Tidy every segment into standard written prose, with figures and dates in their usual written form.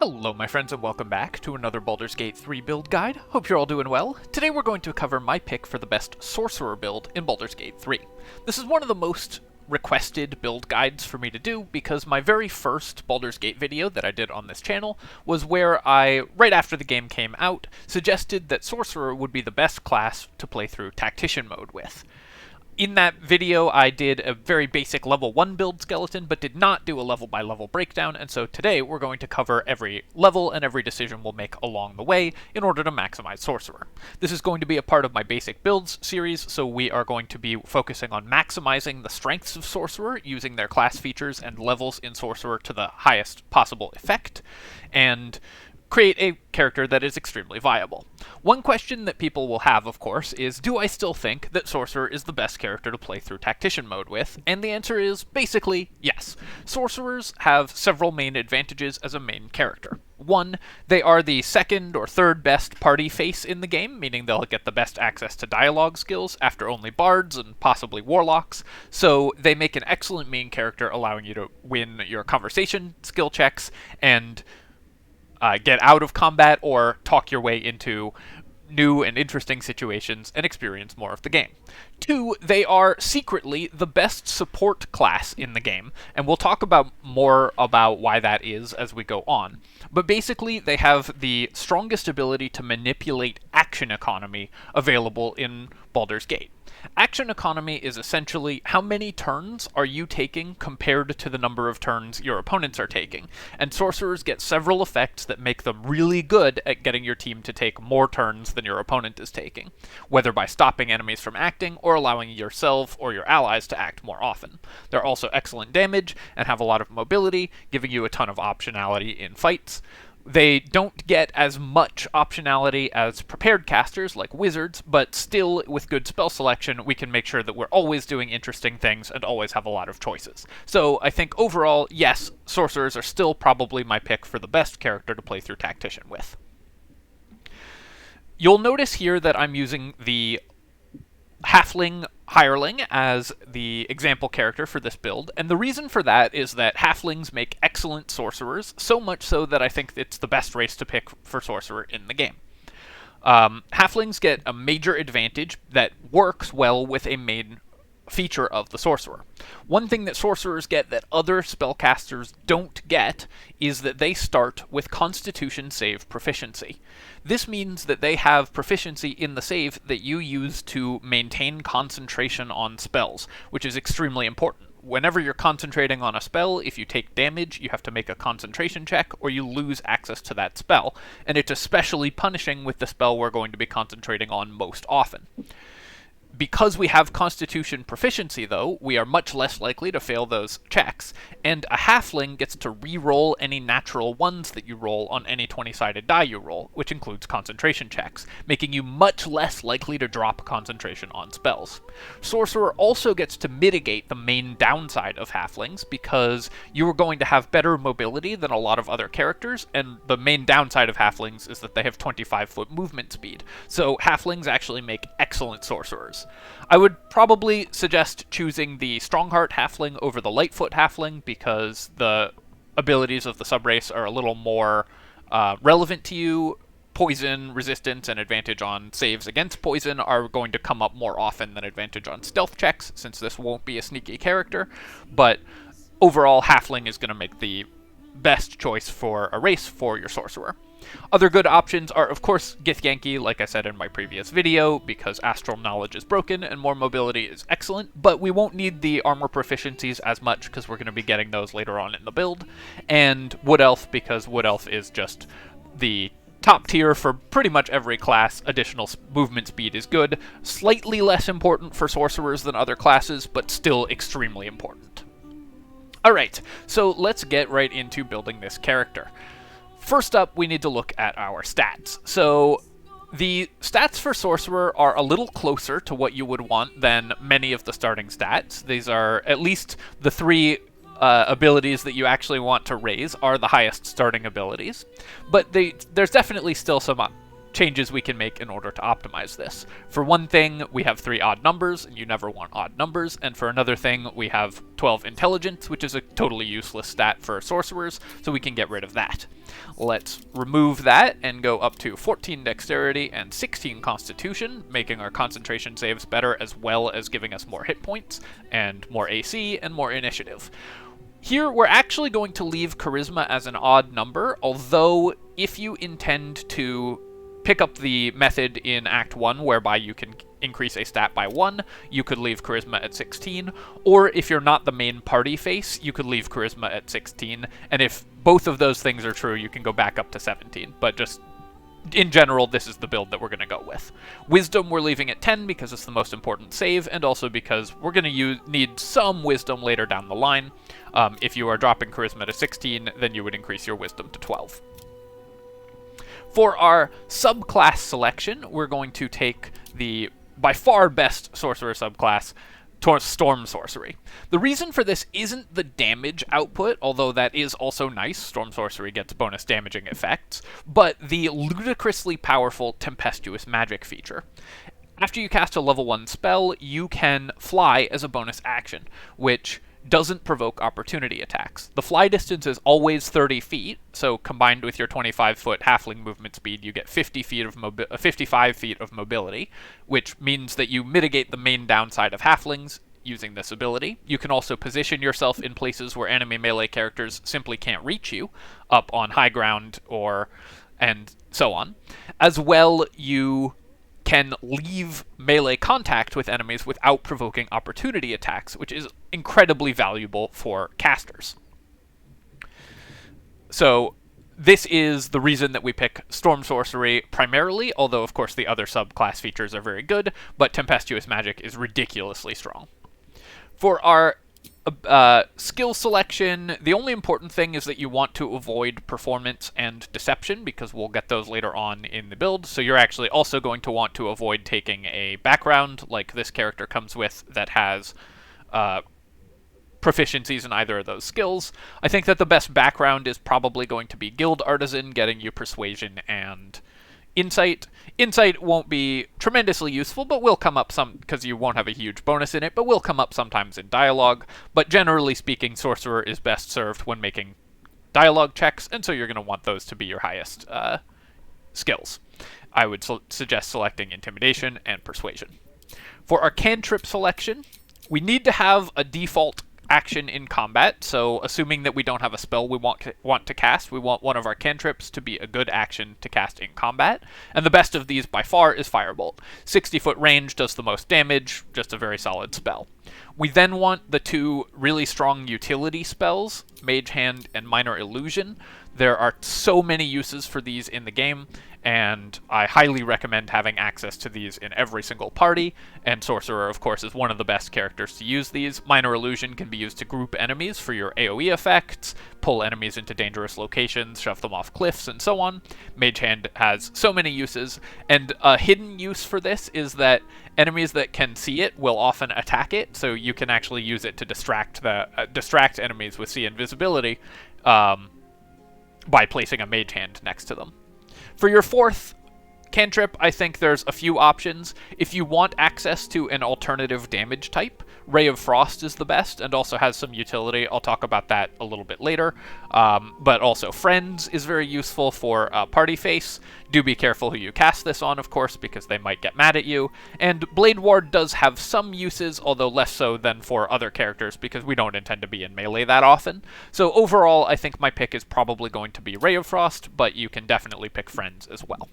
Hello my friends and welcome back to another Baldur's Gate 3 build guide. Hope you're all doing well. Today we're going to cover my pick for the best Sorcerer build in Baldur's Gate 3. This is one of the most requested build guides for me to do because my very first Baldur's Gate video that I did on this channel was where I, right after the game came out, suggested that Sorcerer would be the best class to play through Tactician mode with. In that video, I did a very basic level 1 build skeleton, but did not do a level-by-level breakdown, and so today we're going to cover every level and every decision we'll make along the way in order to maximize Sorcerer. This is going to be a part of my basic builds series, so we are going to be focusing on maximizing the strengths of Sorcerer, using their class features and levels in Sorcerer to the highest possible effect, and create a character that is extremely viable. One question that people will have, of course, is do I still think that Sorcerer is the best character to play through Tactician mode with? And the answer is basically yes. Sorcerers have several main advantages as a main character. One, they are the second or third best party face in the game, meaning they'll get the best access to dialogue skills after only bards and possibly warlocks, so they make an excellent main character, allowing you to win your conversation skill checks and get out of combat or talk your way into new and interesting situations and experience more of the game. Two, they are secretly the best support class in the game, and we'll talk more about why that is as we go on. But basically, they have the strongest ability to manipulate action economy available in Baldur's Gate. Action economy is essentially how many turns are you taking compared to the number of turns your opponents are taking, and sorcerers get several effects that make them really good at getting your team to take more turns than your opponent is taking, whether by stopping enemies from acting or allowing yourself or your allies to act more often. They're also excellent damage and have a lot of mobility, giving you a ton of optionality in fights. They don't get as much optionality as prepared casters like wizards, but still, with good spell selection, we can make sure that we're always doing interesting things and always have a lot of choices. So I think overall, yes, sorcerers are still probably my pick for the best character to play through Tactician with. You'll notice here that I'm using the Halfling Hireling as the example character for this build, and the reason for that is that Halflings make excellent sorcerers, so much so that I think it's the best race to pick for sorcerer in the game. Halflings get a major advantage that works well with a main feature of the sorcerer. One thing that sorcerers get that other spellcasters don't get is that they start with Constitution save proficiency. This means that they have proficiency in the save that you use to maintain concentration on spells, which is extremely important. Whenever you're concentrating on a spell, if you take damage, you have to make a concentration check, or you lose access to that spell, and it's especially punishing with the spell we're going to be concentrating on most often. Because we have Constitution proficiency, though, we are much less likely to fail those checks, and a halfling gets to re-roll any natural ones that you roll on any 20-sided die you roll, which includes concentration checks, making you much less likely to drop concentration on spells. Sorcerer also gets to mitigate the main downside of halflings, because you are going to have better mobility than a lot of other characters, and the main downside of halflings is that they have 25-foot movement speed, so halflings actually make excellent sorcerers. I would probably suggest choosing the Strongheart Halfling over the Lightfoot Halfling because the abilities of the subrace are a little more relevant to you. Poison, resistance, and advantage on saves against poison are going to come up more often than advantage on stealth checks, since this won't be a sneaky character, but overall Halfling is going to make the best choice for a race for your sorcerer. Other good options are, of course, Githyanki, like I said in my previous video, because Astral Knowledge is broken and more mobility is excellent, but we won't need the armor proficiencies as much because we're going to be getting those later on in the build, and Wood Elf, because Wood Elf is just the top tier for pretty much every class. Additional movement speed is good, slightly less important for sorcerers than other classes, but still extremely important. Alright, so let's get right into building this character. First up, we need to look at our stats. So the stats for Sorcerer are a little closer to what you would want than many of the starting stats. These are at least the three abilities that you actually want to raise are the highest starting abilities. But there's definitely still some changes we can make in order to optimize this. For one thing, we have 3 odd numbers, and you never want odd numbers, and for another thing, we have 12 intelligence, which is a totally useless stat for sorcerers, so we can get rid of that. Let's remove that and go up to 14 dexterity and 16 constitution, making our concentration saves better as well as giving us more hit points, and more AC, and more initiative. Here, we're actually going to leave charisma as an odd number, although if you intend to pick up the method in Act 1 whereby you can increase a stat by 1, you could leave charisma at 16, or if you're not the main party face, you could leave charisma at 16, and if both of those things are true, you can go back up to 17, but just in general, this is the build that we're going to go with. Wisdom we're leaving at 10 because it's the most important save, and also because we're going to need some wisdom later down the line. If you are dropping charisma to 16, then you would increase your wisdom to 12. For our subclass selection, we're going to take the by far best sorcerer subclass, Storm Sorcery. The reason for this isn't the damage output, although that is also nice. Storm Sorcery gets bonus damaging effects, but the ludicrously powerful Tempestuous Magic feature. After you cast a level 1 spell, you can fly as a bonus action, which doesn't provoke opportunity attacks. The fly distance is always 30 feet, so combined with your 25-foot halfling movement speed, you get 55 feet of mobility, which means that you mitigate the main downside of halflings using this ability. You can also position yourself in places where enemy melee characters simply can't reach you, up on high ground and so on. As well, you can leave melee contact with enemies without provoking opportunity attacks, which is incredibly valuable for casters. So this is the reason that we pick Storm Sorcery primarily, although of course the other subclass features are very good, but Tempestuous Magic is ridiculously strong. For our skill selection, the only important thing is that you want to avoid performance and deception, because we'll get those later on in the build, so you're actually also going to want to avoid taking a background like this character comes with that has proficiencies in either of those skills. I think that the best background is probably going to be Guild Artisan, getting you Persuasion and Insight. Insight won't be tremendously useful, but will come up some, because you won't have a huge bonus in it, but will come up sometimes in dialogue. But generally speaking, Sorcerer is best served when making dialogue checks, and so you're going to want those to be your highest skills. I would suggest selecting Intimidation and Persuasion. For our cantrip selection, we need to have a default action in combat, so assuming that we don't have a spell we want to cast, we want one of our cantrips to be a good action to cast in combat, and the best of these by far is Firebolt. 60-foot range does the most damage, just a very solid spell. We then want the 2 really strong utility spells, Mage Hand and Minor Illusion. There are so many uses for these in the game, and I highly recommend having access to these in every single party, and Sorcerer, of course, is one of the best characters to use these. Minor Illusion can be used to group enemies for your AoE effects, pull enemies into dangerous locations, shove them off cliffs, and so on. Mage Hand has so many uses, and a hidden use for this is that enemies that can see it will often attack it, so you can actually use it to distract enemies with see invisibility by placing a Mage Hand next to them. For your 4th cantrip, I think there's a few options. If you want access to an alternative damage type, Ray of Frost is the best, and also has some utility. I'll talk about that a little bit later. But also Friends is very useful for party face. Do be careful who you cast this on, of course, because they might get mad at you. And Blade Ward does have some uses, although less so than for other characters, because we don't intend to be in melee that often. So overall, I think my pick is probably going to be Ray of Frost, but you can definitely pick Friends as well.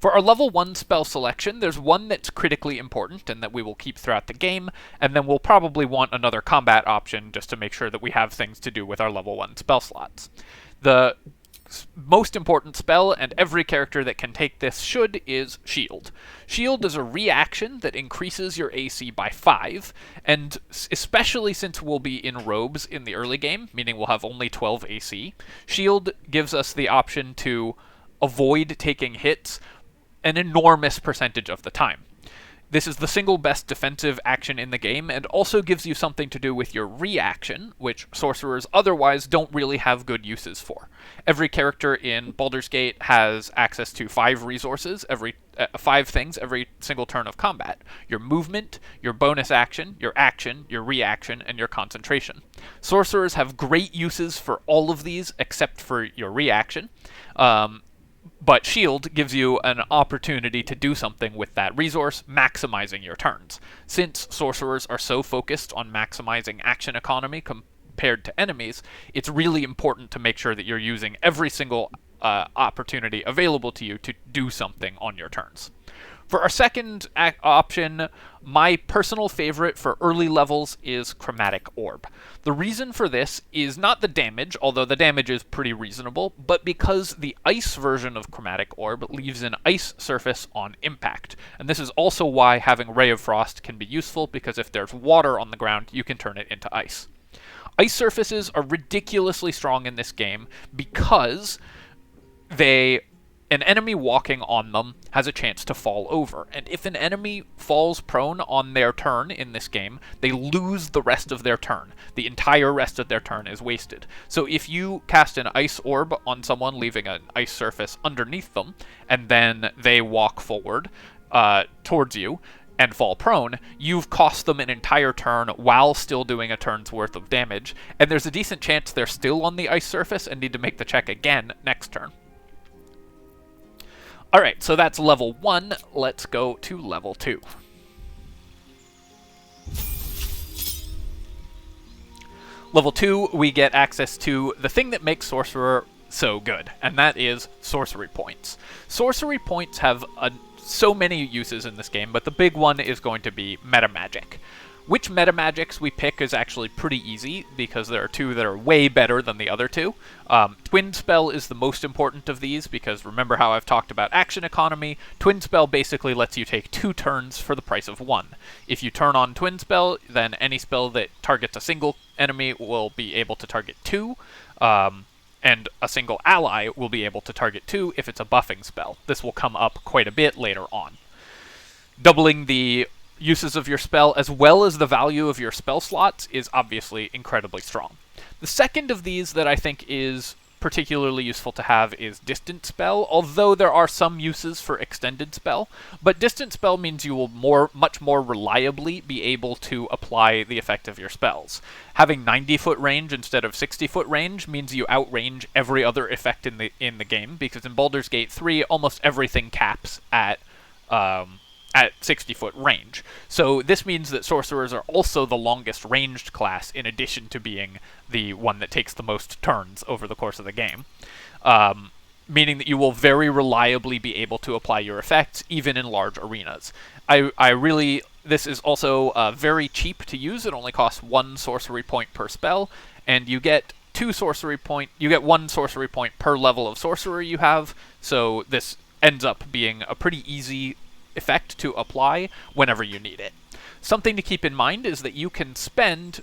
For our level 1 spell selection, there's one that's critically important and that we will keep throughout the game, and then we'll probably want another combat option just to make sure that we have things to do with our level 1 spell slots. The most important spell, and every character that can take this should, is Shield. Shield is a reaction that increases your AC by 5, and especially since we'll be in robes in the early game, meaning we'll have only 12 AC, Shield gives us the option to avoid taking hits an enormous percentage of the time. This is the single best defensive action in the game, and also gives you something to do with your reaction, which sorcerers otherwise don't really have good uses for. Every character in Baldur's Gate has access to 5 resources, 5 things every single turn of combat. Your movement, your bonus action, your reaction, and your concentration. Sorcerers have great uses for all of these except for your reaction. But Shield gives you an opportunity to do something with that resource, maximizing your turns. Since sorcerers are so focused on maximizing action economy compared to enemies, it's really important to make sure that you're using every single opportunity available to you to do something on your turns. For our second option, my personal favorite for early levels is Chromatic Orb. The reason for this is not the damage, although the damage is pretty reasonable, but because the ice version of Chromatic Orb leaves an ice surface on impact. And this is also why having Ray of Frost can be useful, because if there's water on the ground, you can turn it into ice. Ice surfaces are ridiculously strong in this game because an enemy walking on them has a chance to fall over, and if an enemy falls prone on their turn in this game, they lose the rest of their turn. The entire rest of their turn is wasted. So if you cast an ice orb on someone, leaving an ice surface underneath them, and then they walk forward towards you and fall prone, you've cost them an entire turn while still doing a turn's worth of damage, and there's a decent chance they're still on the ice surface and need to make the check again next turn. Alright, so that's level 1. Let's go to level 2. Level 2, we get access to the thing that makes Sorcerer so good, and that is sorcery points. Sorcery points have so many uses in this game, but the big one is going to be Metamagic. Which Metamagics we pick is actually pretty easy, because there are 2 that are way better than the other 2. Twin Spell is the most important of these, because remember how I've talked about action economy? Twin Spell basically lets you take 2 turns for the price of 1. If you turn on Twin Spell, then any spell that targets a single enemy will be able to target 2, and a single ally will be able to target 2 if it's a buffing spell. This will come up quite a bit later on. Doubling the uses of your spell as well as the value of your spell slots is obviously incredibly strong. The second of these that I think is particularly useful to have is Distant Spell, although there are some uses for Extended Spell, but Distant Spell means you will much more reliably be able to apply the effect of your spells. Having 90-foot range instead of 60-foot range means you outrange every other effect in the game, because in Baldur's Gate 3 almost everything caps at 60-foot range. So this means that sorcerers are also the longest ranged class, in addition to being the one that takes the most turns over the course of the game. Meaning that you will very reliably be able to apply your effects, even in large arenas. This is also very cheap to use. It only costs 1 sorcery point per spell, and you get 1 sorcery point per level of sorcerer you have, so this ends up being a pretty easy effect to apply whenever you need it. Something to keep in mind is that you can spend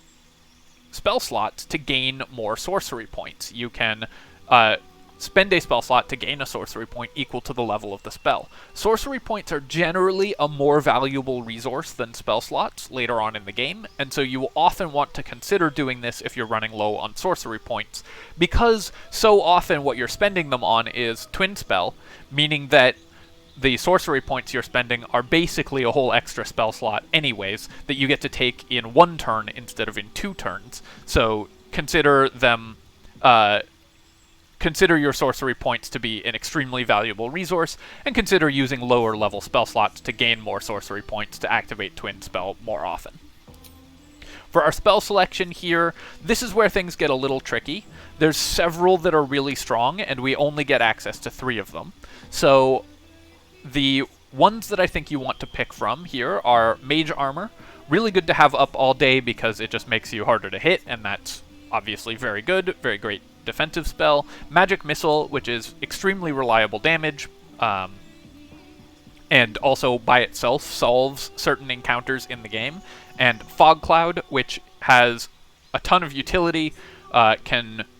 spell slots to gain more sorcery points. You can spend a spell slot to gain a sorcery point equal to the level of the spell. Sorcery points are generally a more valuable resource than spell slots later on in the game, and so you will often want to consider doing this if you're running low on sorcery points, because so often what you're spending them on is Twin Spell, meaning that the sorcery points you're spending are basically a whole extra spell slot anyways, that you get to take in 1 turn instead of in 2 turns. So consider your sorcery points to be an extremely valuable resource, and consider using lower level spell slots to gain more sorcery points to activate Twin Spell more often. For our spell selection here, this is where things get a little tricky. There's several that are really strong, and we only get access to 3 of them. So the ones that I think you want to pick from here are Mage Armor. Really good to have up all day because it just makes you harder to hit, and that's obviously very good, very great defensive spell. Magic Missile, which is extremely reliable damage, and also by itself solves certain encounters in the game. And Fog Cloud, which has a ton of utility,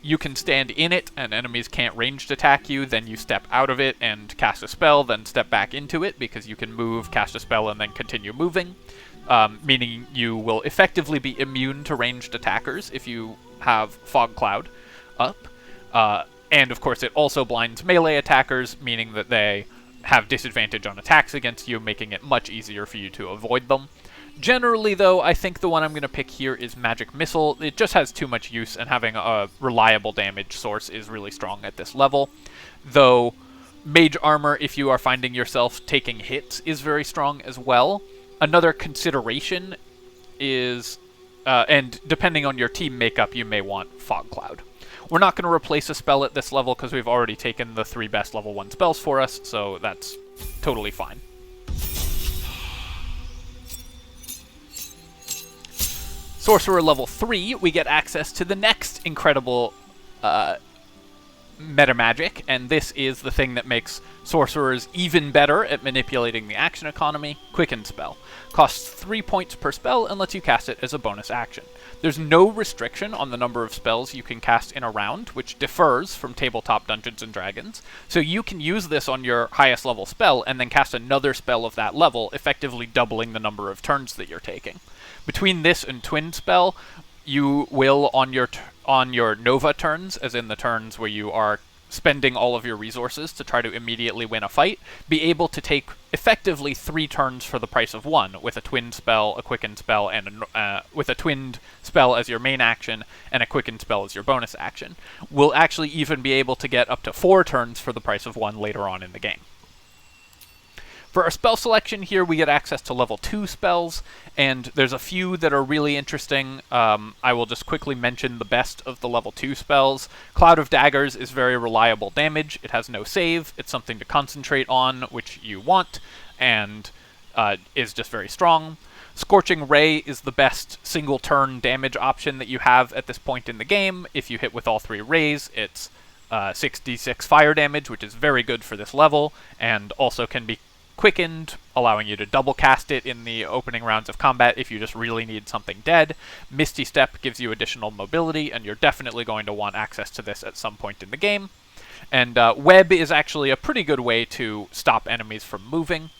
you can stand in it and enemies can't ranged attack you, then you step out of it and cast a spell, then step back into it because you can move, cast a spell, and then continue moving, meaning you will effectively be immune to ranged attackers if you have Fog Cloud up. And of course it also blinds melee attackers, meaning that they have disadvantage on attacks against you, making it much easier for you to avoid them. Generally, though, I think the one I'm going to pick here is Magic Missile. It just has too much use, and having a reliable damage source is really strong at this level. Though, Mage Armor, if you are finding yourself taking hits, is very strong as well. Another consideration is, and depending on your team makeup, you may want Fog Cloud. We're not going to replace a spell at this level because we've already taken the 3 best level 1 spells for us, so that's totally fine. Sorcerer level 3, we get access to the next incredible metamagic, and this is the thing that makes sorcerers even better at manipulating the action economy. Quicken Spell. Costs 3 points per spell and lets you cast it as a bonus action. There's no restriction on the number of spells you can cast in a round, which differs from tabletop Dungeons & Dragons, so you can use this on your highest level spell and then cast another spell of that level, effectively doubling the number of turns that you're taking. Between this and Twin Spell, you will, on your Nova turns, as in the turns where you are spending all of your resources to try to immediately win a fight, be able to take effectively 3 turns for the price of 1, with a Twin Spell, a Quicken Spell, and with a Twinned Spell as your main action, and a Quicken Spell as your bonus action. We'll actually even be able to get up to 4 turns for the price of 1 later on in the game. For our spell selection here, we get access to level 2 spells, and there's a few that are really interesting. I will just quickly mention the best of the level 2 spells. Cloud of Daggers is very reliable damage. It has no save. It's something to concentrate on, which you want, and is just very strong. Scorching Ray is the best single turn damage option that you have at this point in the game. If you hit with all 3 rays, it's 6d6 fire damage, which is very good for this level, and also can be quickened, allowing you to double cast it in the opening rounds of combat if you just really need something dead. Misty Step gives you additional mobility, and you're definitely going to want access to this at some point in the game. And Web is actually a pretty good way to stop enemies from moving.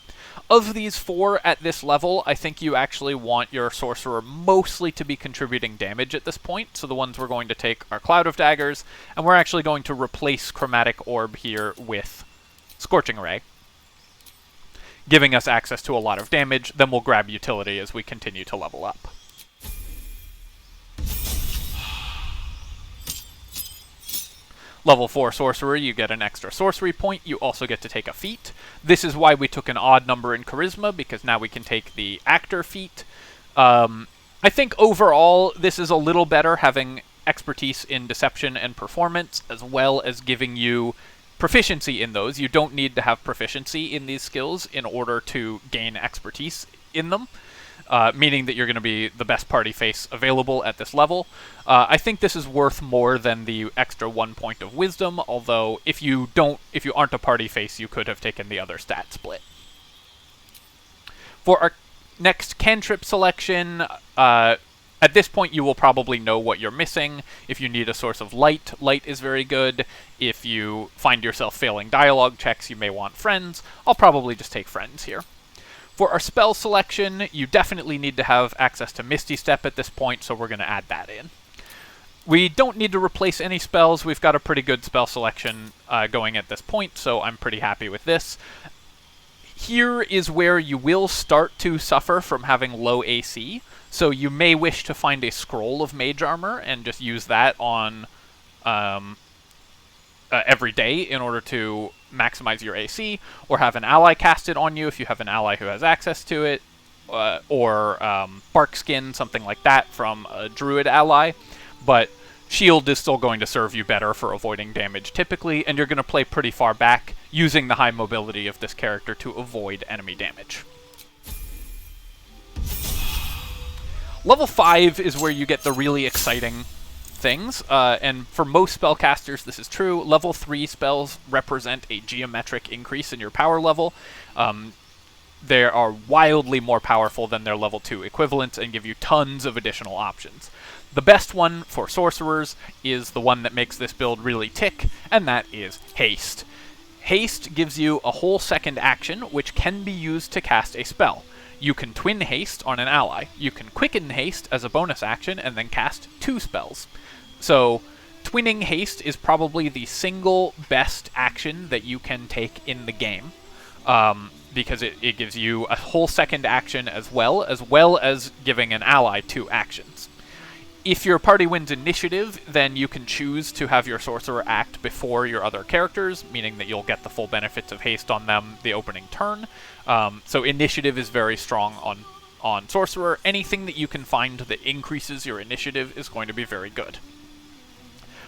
Of these 4 at this level, I think you actually want your Sorcerer mostly to be contributing damage at this point, so the ones we're going to take are Cloud of Daggers, and we're actually going to replace Chromatic Orb here with Scorching Ray, giving us access to a lot of damage. Then we'll grab utility as we continue to level up. Level 4 Sorcerer, you get an extra sorcery point. You also get to take a feat. This is why we took an odd number in Charisma, because now we can take the Actor feat. I think overall, this is a little better, having expertise in Deception and Performance, as well as giving you proficiency in those. You don't need to have proficiency in these skills in order to gain expertise in them, meaning that you're going to be the best party face available at this level. I think this is worth more than the extra 1 point of wisdom, although if you aren't a party face, you could have taken the other stat split. For our next cantrip selection, at this point, you will probably know what you're missing. If you need a source of light, light is very good. If you find yourself failing dialogue checks, you may want friends. I'll probably just take friends here. For our spell selection, you definitely need to have access to Misty Step at this point, so we're going to add that in. We don't need to replace any spells. We've got a pretty good spell selection going at this point, so I'm pretty happy with this. Here is where you will start to suffer from having low AC, so you may wish to find a scroll of mage armor and just use that on every day in order to maximize your AC, or have an ally cast it on you if you have an ally who has access to it, or bark skin, something like that from a druid ally. But shield is still going to serve you better for avoiding damage typically, and you're going to play pretty far back using the high mobility of this character to avoid enemy damage. Level 5 is where you get the really exciting things, and for most spellcasters this is true. Level 3 spells represent a geometric increase in your power level. They are wildly more powerful than their level 2 equivalents and give you tons of additional options. The best one for sorcerers is the one that makes this build really tick, and that is Haste. Haste gives you a whole second action, which can be used to cast a spell. You can twin Haste on an ally. You can quicken Haste as a bonus action and then cast 2 spells. So, twinning Haste is probably the single best action that you can take in the game, because it gives you a whole second action as well as giving an ally 2 actions. If your party wins initiative, then you can choose to have your sorcerer act before your other characters, meaning that you'll get the full benefits of haste on them the opening turn. So initiative is very strong on sorcerer. Anything that you can find that increases your initiative is going to be very good.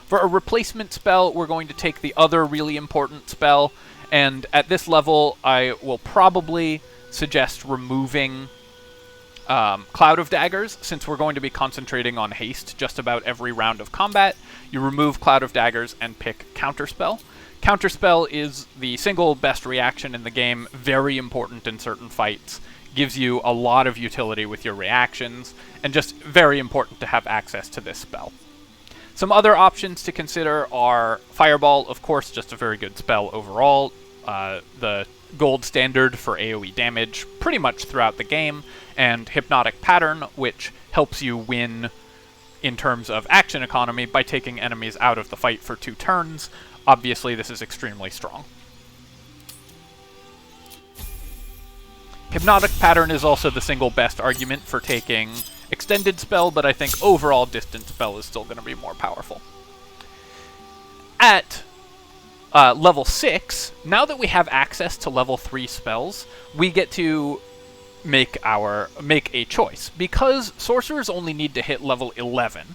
For a replacement spell, we're going to take the other really important spell, and at this level, I will probably suggest removing Cloud of Daggers, since we're going to be concentrating on haste just about every round of combat. You remove Cloud of Daggers and pick Counterspell. Counterspell is the single best reaction in the game, very important in certain fights, gives you a lot of utility with your reactions, and just very important to have access to this spell. Some other options to consider are Fireball, of course, just a very good spell overall. The gold standard for AoE damage pretty much throughout the game, and Hypnotic Pattern, which helps you win in terms of action economy by taking enemies out of the fight for 2 turns. Obviously, this is extremely strong. Hypnotic Pattern is also the single best argument for taking Extended Spell, but I think overall Distant Spell is still going to be more powerful. At level 6, now that we have access to level 3 spells, we get to make a choice. Because sorcerers only need to hit level 11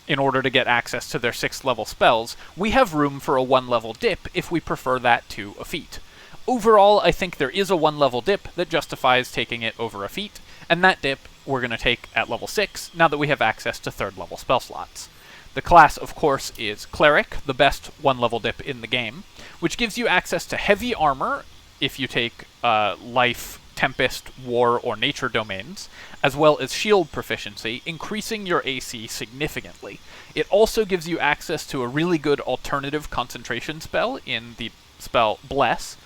in order to get access to their 6th level spells, we have room for a 1-level dip if we prefer that to a feat. Overall, I think there is a 1-level dip that justifies taking it over a feat, and that dip we're going to take at level 6 now that we have access to 3rd level spell slots. The class, of course, is Cleric, the best 1-level dip in the game, which gives you access to heavy armor if you take Life, Tempest, War, or Nature domains, as well as shield proficiency, increasing your AC significantly. It also gives you access to a really good alternative concentration spell in the spell Bless.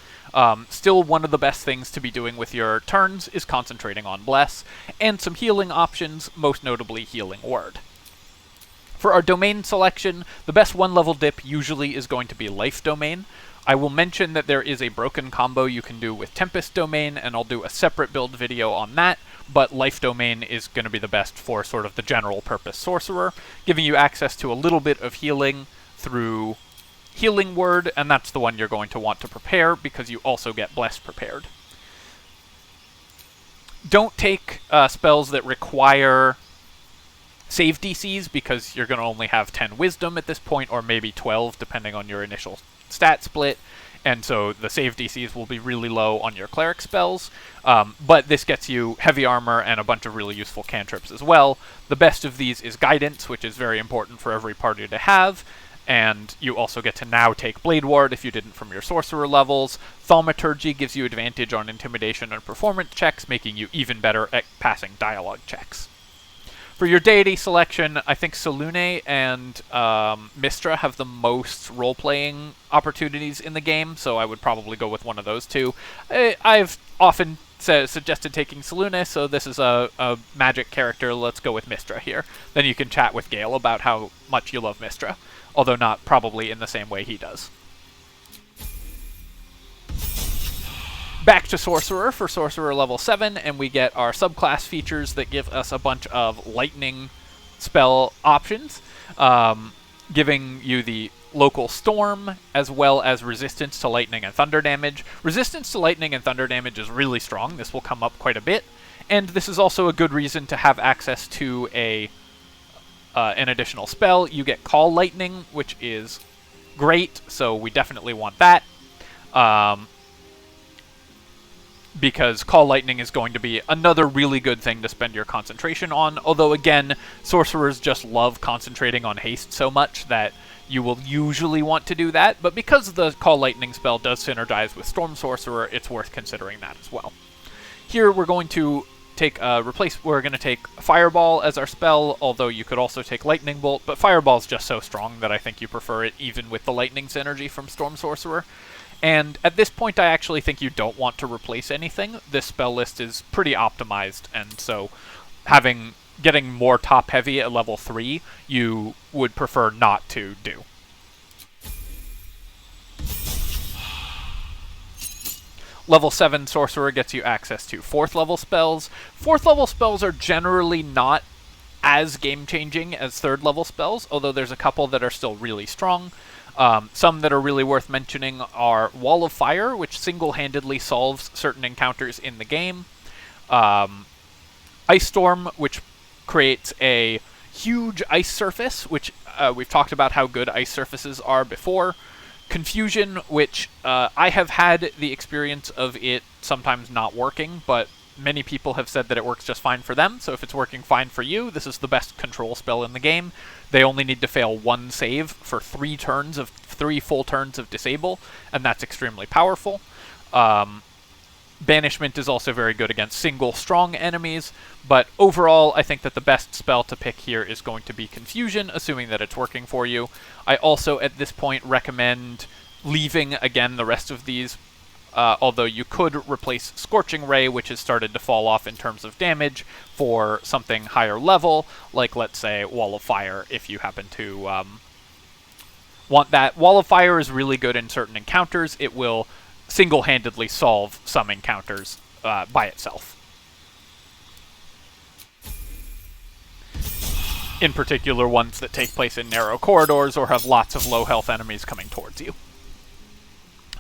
Still one of the best things to be doing with your turns is concentrating on Bless, and some healing options, most notably Healing Word. For our domain selection, the best 1-level dip usually is going to be Life Domain. I will mention that there is a broken combo you can do with Tempest Domain, and I'll do a separate build video on that, but Life Domain is going to be the best for sort of the general purpose sorcerer, giving you access to a little bit of healing through Healing Word, and that's the one you're going to want to prepare because you also get Bless prepared. Don't take spells that require save DCs because you're going to only have 10 Wisdom at this point, or maybe 12 depending on your initial stat split, and so the save DCs will be really low on your Cleric spells, but this gets you heavy armor and a bunch of really useful cantrips as well. The best of these is Guidance, which is very important for every party to have, and you also get to now take Blade Ward if you didn't from your Sorcerer levels. Thaumaturgy gives you advantage on Intimidation and Performance checks, making you even better at passing Dialogue checks. For your deity selection, I think Selûne and Mystra have the most role-playing opportunities in the game, so I would probably go with one of those two. I've often suggested taking Selûne, so this is a magic character. Let's go with Mystra here. Then you can chat with Gale about how much you love Mystra, although not probably in the same way he does. Back to Sorcerer for Sorcerer level 7, and we get our subclass features that give us a bunch of lightning spell options, giving you the local storm, as well as resistance to lightning and thunder damage. Resistance to lightning and thunder damage is really strong. This will come up quite a bit, and this is also a good reason to have access to an additional spell. You get Call Lightning, which is great, so we definitely want that. Because Call Lightning is going to be another really good thing to spend your concentration on, although again, sorcerers just love concentrating on haste so much that you will usually want to do that, but because the Call Lightning spell does synergize with Storm Sorcerer, it's worth considering that as well. Here we're going to take we're going to take Fireball as our spell, although you could also take Lightning Bolt, but Fireball's just so strong that I think you prefer it even with the Lightning synergy from Storm Sorcerer. And at this point, I actually think you don't want to replace anything. This spell list is pretty optimized, and so getting more top-heavy at level 3, you would prefer not to do. Level 7 Sorcerer gets you access to 4th level spells. 4th level spells are generally not as game-changing as 3rd level spells, although there's a couple that are still really strong. Some that are really worth mentioning are Wall of Fire, which single-handedly solves certain encounters in the game. Ice Storm, which creates a huge ice surface, which we've talked about how good ice surfaces are before. Confusion, which I have had the experience of it sometimes not working, but many people have said that it works just fine for them, so if it's working fine for you, this is the best control spell in the game. They only need to fail 1 save for 3 full turns of disable, and that's extremely powerful. Banishment is also very good against single strong enemies, but overall I think that the best spell to pick here is going to be Confusion, assuming that it's working for you. I also at this point recommend leaving again the rest of these, although you could replace Scorching Ray, which has started to fall off in terms of damage, for something higher level, like let's say Wall of Fire, if you happen to want that. Wall of Fire is really good in certain encounters. It will single-handedly solve some encounters by itself. In particular, ones that take place in narrow corridors or have lots of low-health enemies coming towards you.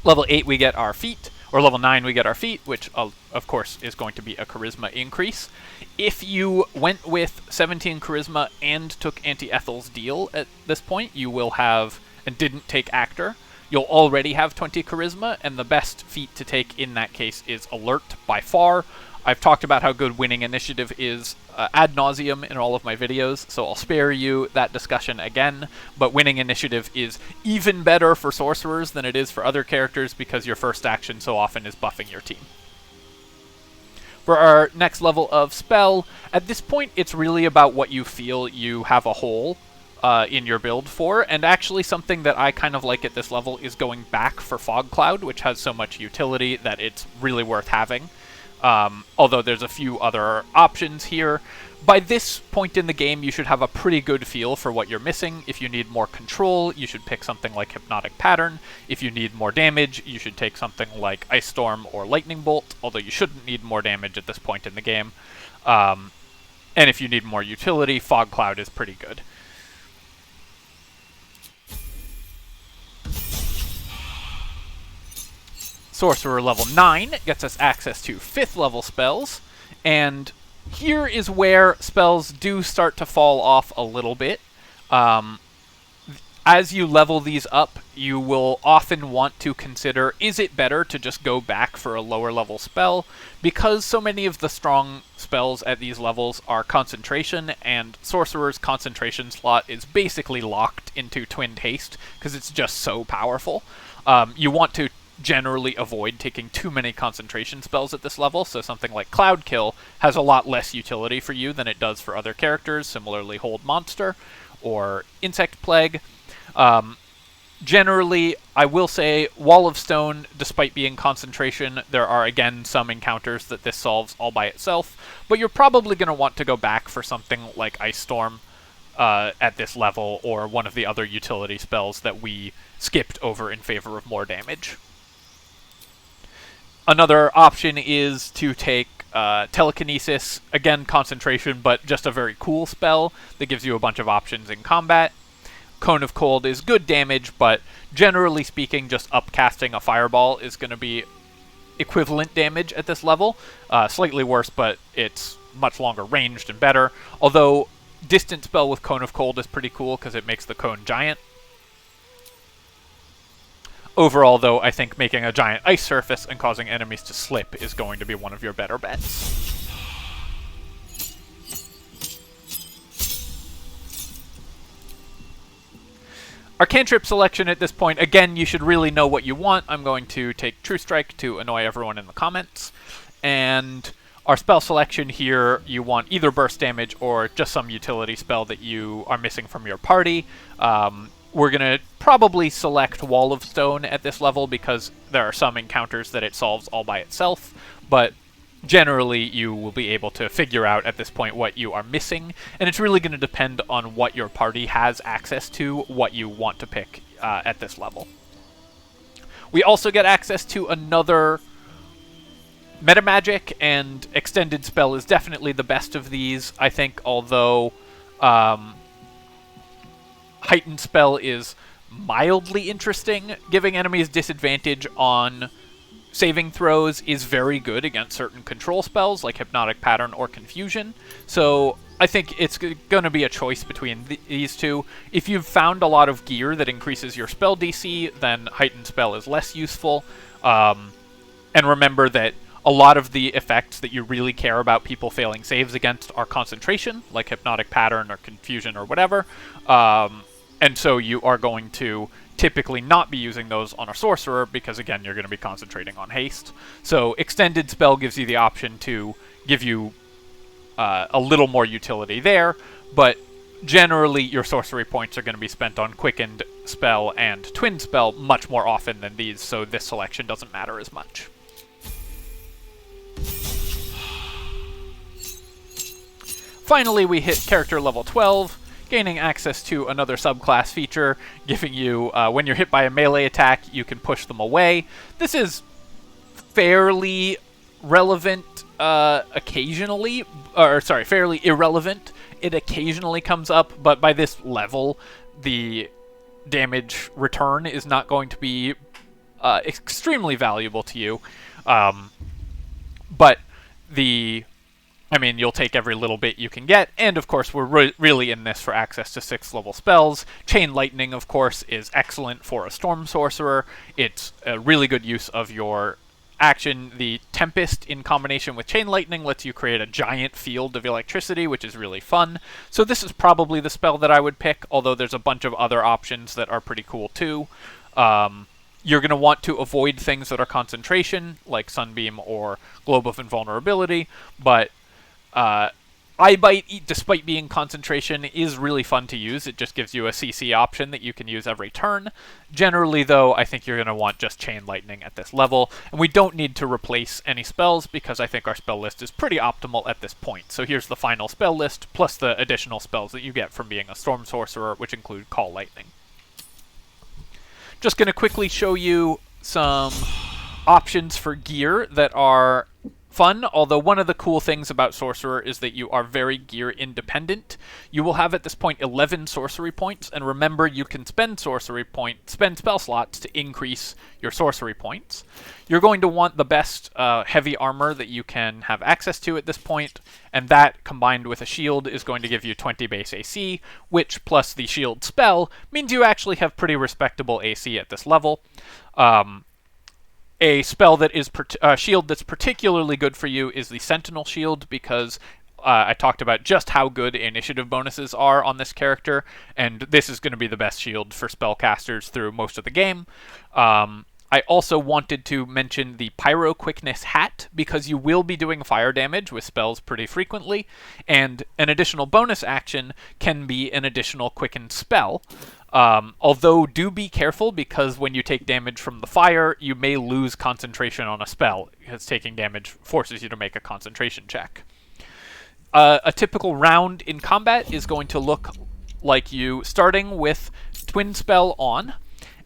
Level 8 we get our feat, or level 9 we get our feat, which of course is going to be a charisma increase. If you went with 17 charisma and took Anti-Ethel's Deal at this point, you will have, and didn't take Actor, you'll already have 20 charisma, and the best feat to take in that case is Alert by far. I've talked about how good winning initiative is ad nauseum in all of my videos, so I'll spare you that discussion again, but winning initiative is even better for sorcerers than it is for other characters because your first action so often is buffing your team. For our next level of spell, at this point it's really about what you feel you have a hole in your build for, and actually something that I kind of like at this level is going back for Fog Cloud, which has so much utility that it's really worth having. Although there's a few other options here. By this point in the game, you should have a pretty good feel for what you're missing. If you need more control, you should pick something like Hypnotic Pattern. If you need more damage, you should take something like Ice Storm or Lightning Bolt, although you shouldn't need more damage at this point in the game. And if you need more utility, Fog Cloud is pretty good. Sorcerer level 9 gets us access to 5th level spells, and here is where spells do start to fall off a little bit. As you level these up, you will often want to consider, is it better to just go back for a lower level spell? Because so many of the strong spells at these levels are concentration, and Sorcerer's concentration slot is basically locked into Twinned Haste, because it's just so powerful. You want to generally avoid taking too many concentration spells at this level, so something like Cloud Kill has a lot less utility for you than it does for other characters, similarly Hold Monster or Insect Plague. Generally, I will say Wall of Stone, despite being concentration, there are again some encounters that this solves all by itself, but you're probably going to want to go back for something like Ice Storm at this level, or one of the other utility spells that we skipped over in favor of more damage. Another option is to take Telekinesis, again concentration, but just a very cool spell that gives you a bunch of options in combat. Cone of Cold is good damage, but generally speaking, just upcasting a fireball is going to be equivalent damage at this level. Slightly worse, but it's much longer ranged and better. Although, distant spell with Cone of Cold is pretty cool because it makes the cone giant. Overall, though, I think making a giant ice surface and causing enemies to slip is going to be one of your better bets. Our cantrip selection at this point, again, you should really know what you want. I'm going to take True Strike to annoy everyone in the comments. And our spell selection here, you want either burst damage or just some utility spell that you are missing from your party. We're going to probably select Wall of Stone at this level because there are some encounters that it solves all by itself, but generally you will be able to figure out at this point what you are missing, and it's really going to depend on what your party has access to, what you want to pick at this level. We also get access to another Metamagic, and Extended Spell is definitely the best of these, I think, although Heightened Spell is mildly interesting. Giving enemies disadvantage on saving throws is very good against certain control spells, like Hypnotic Pattern or Confusion, so I think it's going to be a choice between these two. If you've found a lot of gear that increases your spell DC, then Heightened Spell is less useful, and remember that a lot of the effects that you really care about people failing saves against are concentration, like Hypnotic Pattern or Confusion or whatever, and so you are going to typically not be using those on a Sorcerer because, again, you're going to be concentrating on haste. So Extended Spell gives you the option to give you a little more utility there, but generally your sorcery points are going to be spent on Quickened Spell and Twin Spell much more often than these, so this selection doesn't matter as much. Finally, we hit character level 12, gaining access to another subclass feature, giving you, when you're hit by a melee attack, you can push them away. This is fairly relevant occasionally, or sorry, fairly irrelevant. It occasionally comes up, but by this level, the damage return is not going to be extremely valuable to you. But you'll take every little bit you can get, and of course we're really in this for access to 6th level spells. Chain Lightning, of course, is excellent for a Storm Sorcerer. It's a really good use of your action. The Tempest in combination with Chain Lightning lets you create a giant field of electricity, which is really fun. So this is probably the spell that I would pick, although there's a bunch of other options that are pretty cool too. You're going to want to avoid things that are concentration, like Sunbeam or Globe of Invulnerability, but Eye Bite, despite being concentration, is really fun to use. It just gives you a CC option that you can use every turn. Generally, though, I think you're going to want just Chain Lightning at this level, and we don't need to replace any spells because I think our spell list is pretty optimal at this point. So here's the final spell list, plus the additional spells that you get from being a Storm Sorcerer, which include Call Lightning. Just going to quickly show you some options for gear that are fun, although one of the cool things about Sorcerer is that you are very gear independent. You will have at this point 11 sorcery points, and remember you can spend spell slots to increase your sorcery points. You're going to want the best heavy armor that you can have access to at this point, and that combined with a shield is going to give you 20 base AC, which plus the shield spell means you actually have pretty respectable AC at this level. A spell that is shield that's particularly good for you is the Sentinel Shield, because I talked about just how good initiative bonuses are on this character, and this is going to be the best shield for spellcasters through most of the game. I also wanted to mention the Pyro Quickness Hat, because you will be doing fire damage with spells pretty frequently, and an additional bonus action can be an additional Quickened Spell. Although do be careful, because when you take damage from the fire, you may lose concentration on a spell, because taking damage forces you to make a concentration check. A typical round in combat is going to look like you starting with Twin Spell on,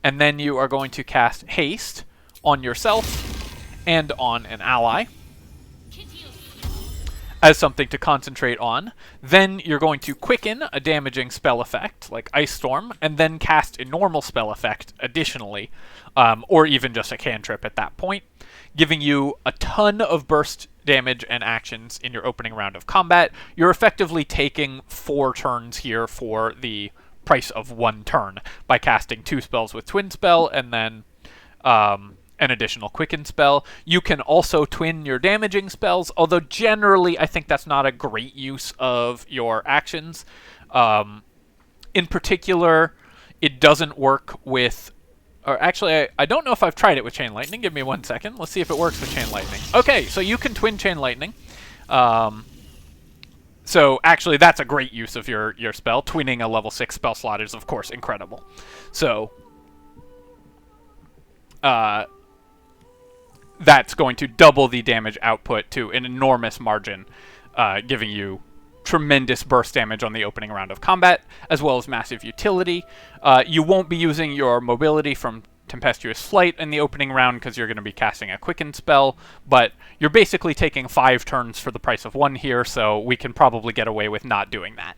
and then you are going to cast Haste on yourself and on an ally as something to concentrate on. Then you're going to quicken a damaging spell effect, like Ice Storm, and then cast a normal spell effect additionally, or even just a cantrip at that point, giving you a ton of burst damage and actions in your opening round of combat. You're effectively taking 4 turns here for the price of 1 turn by casting 2 spells with Twin Spell and then an additional Quicken Spell. You can also twin your damaging spells, although generally I think that's not a great use of your actions. In particular, it doesn't work with... Or actually, I don't know if I've tried it with Chain Lightning. Give me 1 second. Let's see if it works with Chain Lightning. Okay, so you can twin Chain Lightning. So actually, that's a great use of your spell. Twinning a level 6 spell slot is, of course, incredible. So that's going to double the damage output to an enormous margin, giving you tremendous burst damage on the opening round of combat, as well as massive utility. You won't be using your mobility from Tempestuous Flight in the opening round because you're going to be casting a Quicken spell, but you're basically taking 5 turns for the price of 1 here, so we can probably get away with not doing that.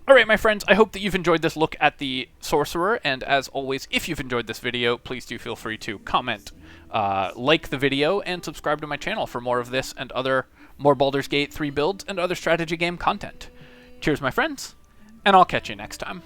Alright, my friends, I hope that you've enjoyed this look at the Sorcerer, and as always, if you've enjoyed this video, please do feel free to comment, like the video, and subscribe to my channel for more of this and more Baldur's Gate 3 builds and other strategy game content. Cheers, my friends, and I'll catch you next time.